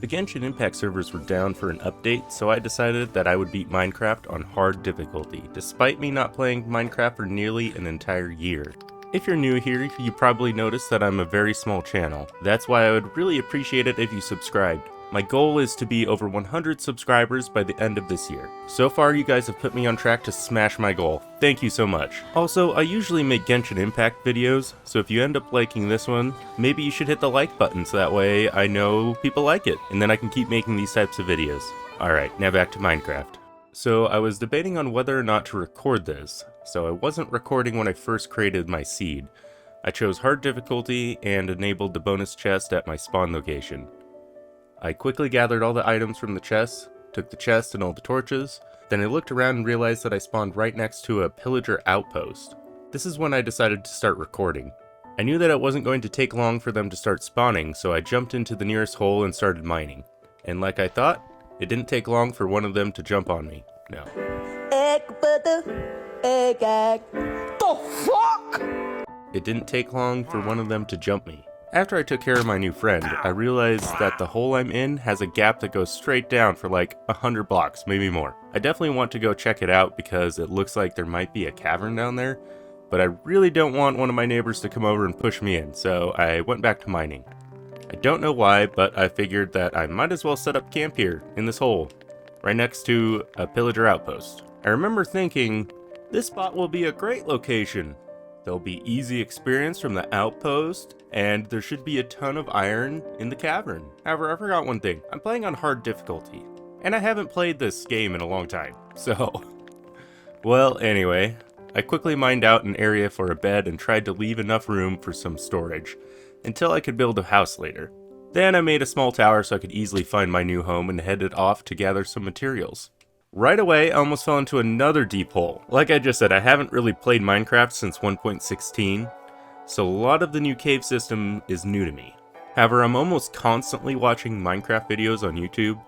The Genshin Impact servers were down for an update, so I decided that I would beat Minecraft on hard difficulty, despite me not playing Minecraft for nearly an entire year. If you're new here, you probably noticed that I'm a very small channel. That's why I would really appreciate it if you subscribed. My goal is to be over 100 subscribers by the end of this year. So far, you guys have put me on track to smash my goal. Thank you so much. Also, I usually make Genshin Impact videos, so if you end up liking this one, maybe you should hit the like button so that way I know people like it, and then I can keep making these types of videos. Alright, now back to Minecraft. So I was debating on whether or not to record this, so I wasn't recording when I first created my seed. I chose hard difficulty and enabled the bonus chest at my spawn location. I quickly gathered all the items from the chest, took the chest and all the torches, then I looked around and realized that I spawned right next to a Pillager outpost. This is when I decided to start recording. I knew that it wasn't going to take long for them to start spawning, so I jumped into the nearest hole and started mining. And like I thought, it didn't take long for one of them to jump on me. No. The fuck? It didn't take long for one of them to jump me. After I took care of my new friend, I realized that the hole I'm in has a gap that goes straight down for like 100 blocks, maybe more. I definitely want to go check it out because it looks like there might be a cavern down there, but I really don't want one of my neighbors to come over and push me in, so I went back to mining. I don't know why, but I figured that I might as well set up camp here, in this hole, right next to a Pillager outpost. I remember thinking, this spot will be a great location. There'll be easy experience from the outpost, and there should be a ton of iron in the cavern. However, I forgot one thing. I'm playing on hard difficulty, and I haven't played this game in a long time, so... Well, anyway, I quickly mined out an area for a bed and tried to leave enough room for some storage, until I could build a house later. Then I made a small tower so I could easily find my new home and headed off to gather some materials. Right away, I almost fell into another deep hole. Like I just said, I haven't really played Minecraft since 1.16, so a lot of the new cave system is new to me. However, I'm almost constantly watching Minecraft videos on YouTube,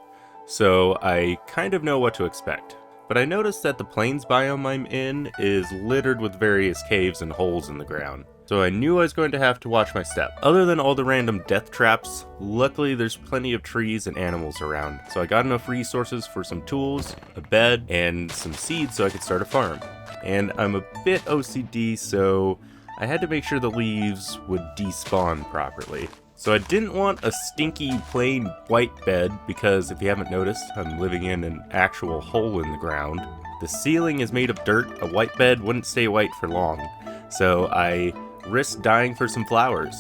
so I kind of know what to expect. But I noticed that the plains biome I'm in is littered with various caves and holes in the ground, so I knew I was going to have to watch my step. Other than all the random death traps, luckily there's plenty of trees and animals around, so I got enough resources for some tools, a bed, and some seeds so I could start a farm. And I'm a bit OCD, so I had to make sure the leaves would despawn properly. So I didn't want a stinky plain white bed because if you haven't noticed, I'm living in an actual hole in the ground. The ceiling is made of dirt, a white bed wouldn't stay white for long, so I risked dying for some flowers.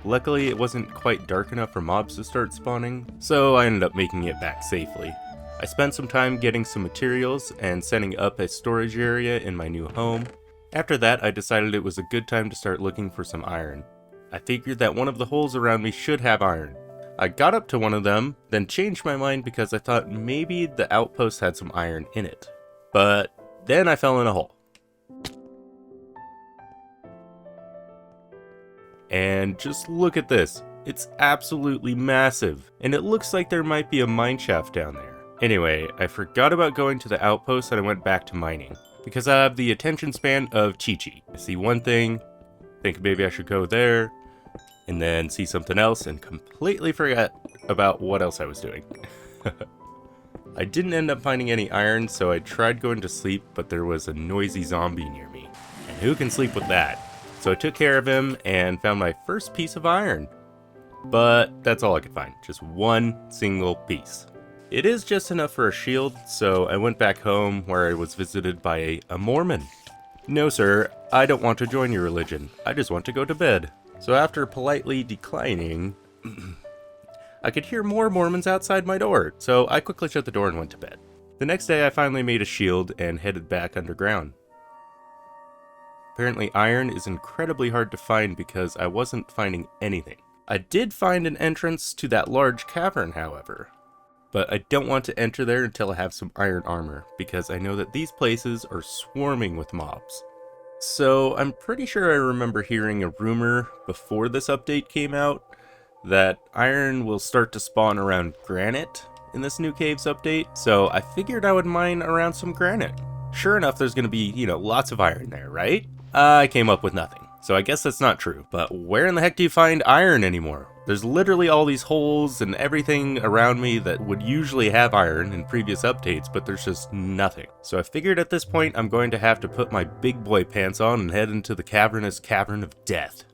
Luckily, it wasn't quite dark enough for mobs to start spawning, so I ended up making it back safely. I spent some time getting some materials and setting up a storage area in my new home. After that, I decided it was a good time to start looking for some iron. I figured that one of the holes around me should have iron. I got up to one of them, then changed my mind because I thought maybe the outpost had some iron in it. But then I fell in a hole. And just look at this. It's absolutely massive, and it looks like there might be a mine shaft down there. Anyway, I forgot about going to the outpost and I went back to mining, because I have the attention span of Chi-Chi. I see one thing, think maybe I should go there, and then see something else and completely forget about what else I was doing. I didn't end up finding any iron, so I tried going to sleep, but there was a noisy zombie near me. And who can sleep with that? So I took care of him and found my first piece of iron. But that's all I could find, just one single piece. It is just enough for a shield, so I went back home where I was visited by a Mormon. No sir, I don't want to join your religion, I just want to go to bed. So after politely declining, I could hear more Mormons outside my door, so I quickly shut the door and went to bed. The next day I finally made a shield and headed back underground. Apparently iron is incredibly hard to find because I wasn't finding anything. I did find an entrance to that large cavern, however. But I don't want to enter there until I have some iron armor, because I know that these places are swarming with mobs. So I'm pretty sure I remember hearing a rumor before this update came out that iron will start to spawn around granite in this new caves update, so I figured I would mine around some granite. Sure enough, there's gonna be, lots of iron there, right? I came up with nothing. So I guess that's not true. But where in the heck do you find iron anymore? There's literally all these holes and everything around me that would usually have iron in previous updates, but there's just nothing. So I figured at this point I'm going to have to put my big boy pants on and head into the Cavernous Cavern of DEATH.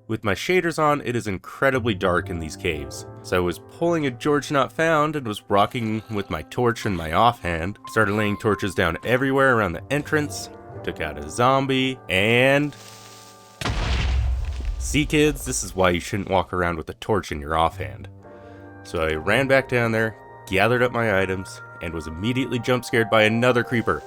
With my shaders on, it is incredibly dark in these caves. So I was pulling a George Not Found and was rocking with my torch in my offhand. Started laying torches down everywhere around the entrance. Took out a zombie, and... See kids, this is why you shouldn't walk around with a torch in your offhand. So I ran back down there, gathered up my items, and was immediately jump scared by another creeper.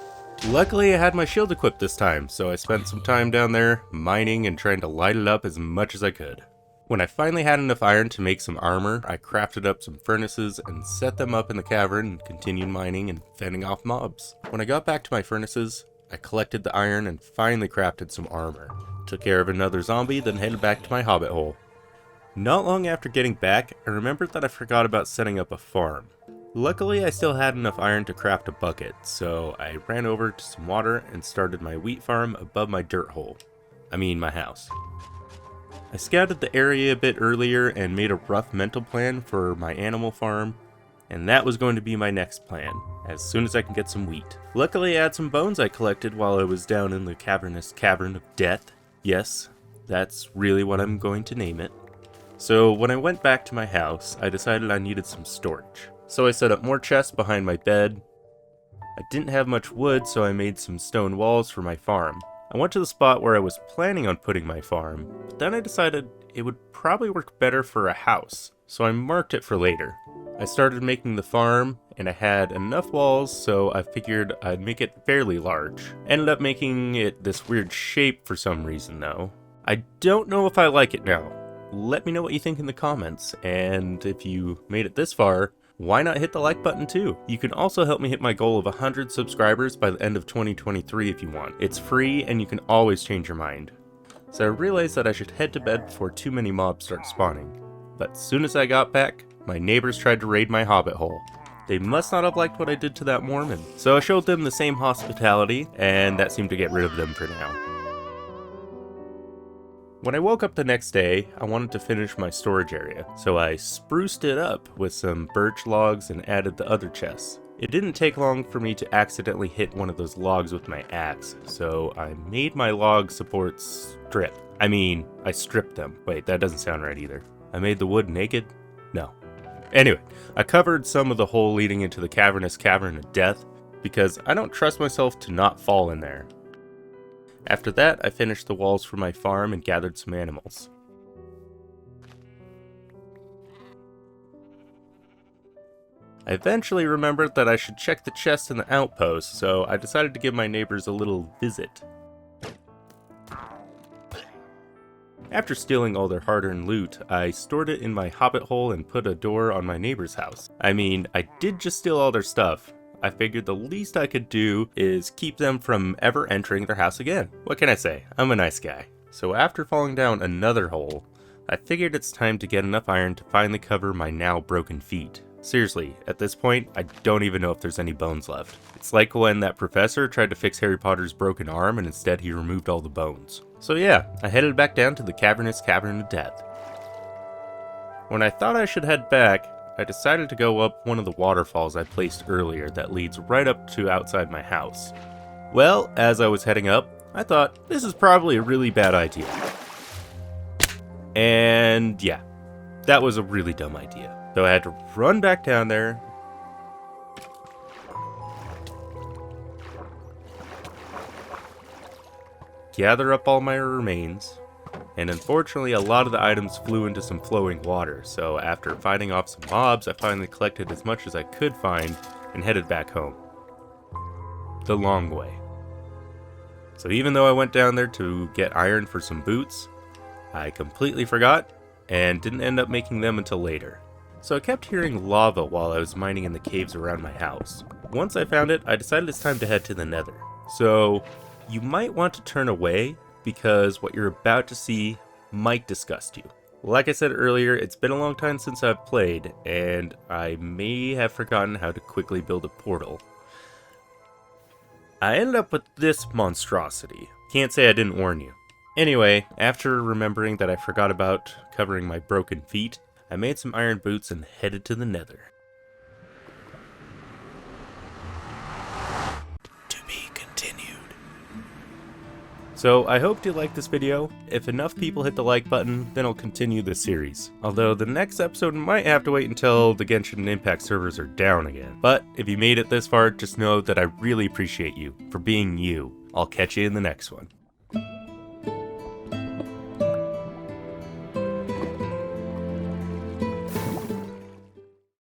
Luckily I had my shield equipped this time, so I spent some time down there mining and trying to light it up as much as I could. When I finally had enough iron to make some armor, I crafted up some furnaces and set them up in the cavern and continued mining and fending off mobs. When I got back to my furnaces, I collected the iron and finally crafted some armor. Took care of another zombie, then headed back to my hobbit hole. Not long after getting back, I remembered that I forgot about setting up a farm. Luckily, I still had enough iron to craft a bucket, so I ran over to some water and started my wheat farm above my dirt hole. My house. I scouted the area a bit earlier and made a rough mental plan for my animal farm, and that was going to be my next plan, as soon as I can get some wheat. Luckily, I had some bones I collected while I was down in the Cavernous Cavern of DEATH. Yes, that's really what I'm going to name it. So when I went back to my house, I decided I needed some storage. So I set up more chests behind my bed. I didn't have much wood, so I made some stone walls for my farm. I went to the spot where I was planning on putting my farm, but then I decided it would probably work better for a house, so I marked it for later. I started making the farm, and I had enough walls, so I figured I'd make it fairly large. Ended up making it this weird shape for some reason though. I don't know if I like it now. Let me know what you think in the comments, and if you made it this far, why not hit the like button too? You can also help me hit my goal of 100 subscribers by the end of 2023 if you want. It's free and you can always change your mind. So I realized that I should head to bed before too many mobs start spawning. But as soon as I got back, my neighbors tried to raid my hobbit hole. They must not have liked what I did to that Mormon. So I showed them the same hospitality, and that seemed to get rid of them for now. When I woke up the next day, I wanted to finish my storage area, so I spruced it up with some birch logs and added the other chests. It didn't take long for me to accidentally hit one of those logs with my axe, so I made my log supports strip. I stripped them. Wait, that doesn't sound right either. I made the wood naked? No. Anyway, I covered some of the hole leading into the Cavernous Cavern of DEATH because I don't trust myself to not fall in there. After that, I finished the walls for my farm and gathered some animals. I eventually remembered that I should check the chest in the outpost, so I decided to give my neighbors a little visit. After stealing all their hard-earned loot, I stored it in my hobbit hole and put a door on my neighbor's house. I did just steal all their stuff. I figured the least I could do is keep them from ever entering their house again. What can I say? I'm a nice guy. So after falling down another hole, I figured it's time to get enough iron to finally cover my now broken feet. Seriously, at this point, I don't even know if there's any bones left. It's like when that professor tried to fix Harry Potter's broken arm and instead he removed all the bones. So yeah, I headed back down to the Cavernous Cavern of DEATH. When I thought I should head back, I decided to go up one of the waterfalls I placed earlier that leads right up to outside my house. Well, as I was heading up, I thought this is probably a really bad idea. And yeah, that was a really dumb idea. So I had to run back down there, gather up all my remains, and unfortunately a lot of the items flew into some flowing water, so after fighting off some mobs, I finally collected as much as I could find and headed back home. The long way. So even though I went down there to get iron for some boots, I completely forgot and didn't end up making them until later. So I kept hearing lava while I was mining in the caves around my house. Once I found it, I decided it's time to head to the Nether. So you might want to turn away because what you're about to see might disgust you. Like I said earlier, it's been a long time since I've played, and I may have forgotten how to quickly build a portal. I ended up with this monstrosity. Can't say I didn't warn you. Anyway, after remembering that I forgot about covering my broken feet, I made some iron boots and headed to the Nether. To be continued. So I hope you liked this video. If enough people hit the like button, then I'll continue this series. Although the next episode might have to wait until the Genshin Impact servers are down again. But if you made it this far, just know that I really appreciate you for being you. I'll catch you in the next one.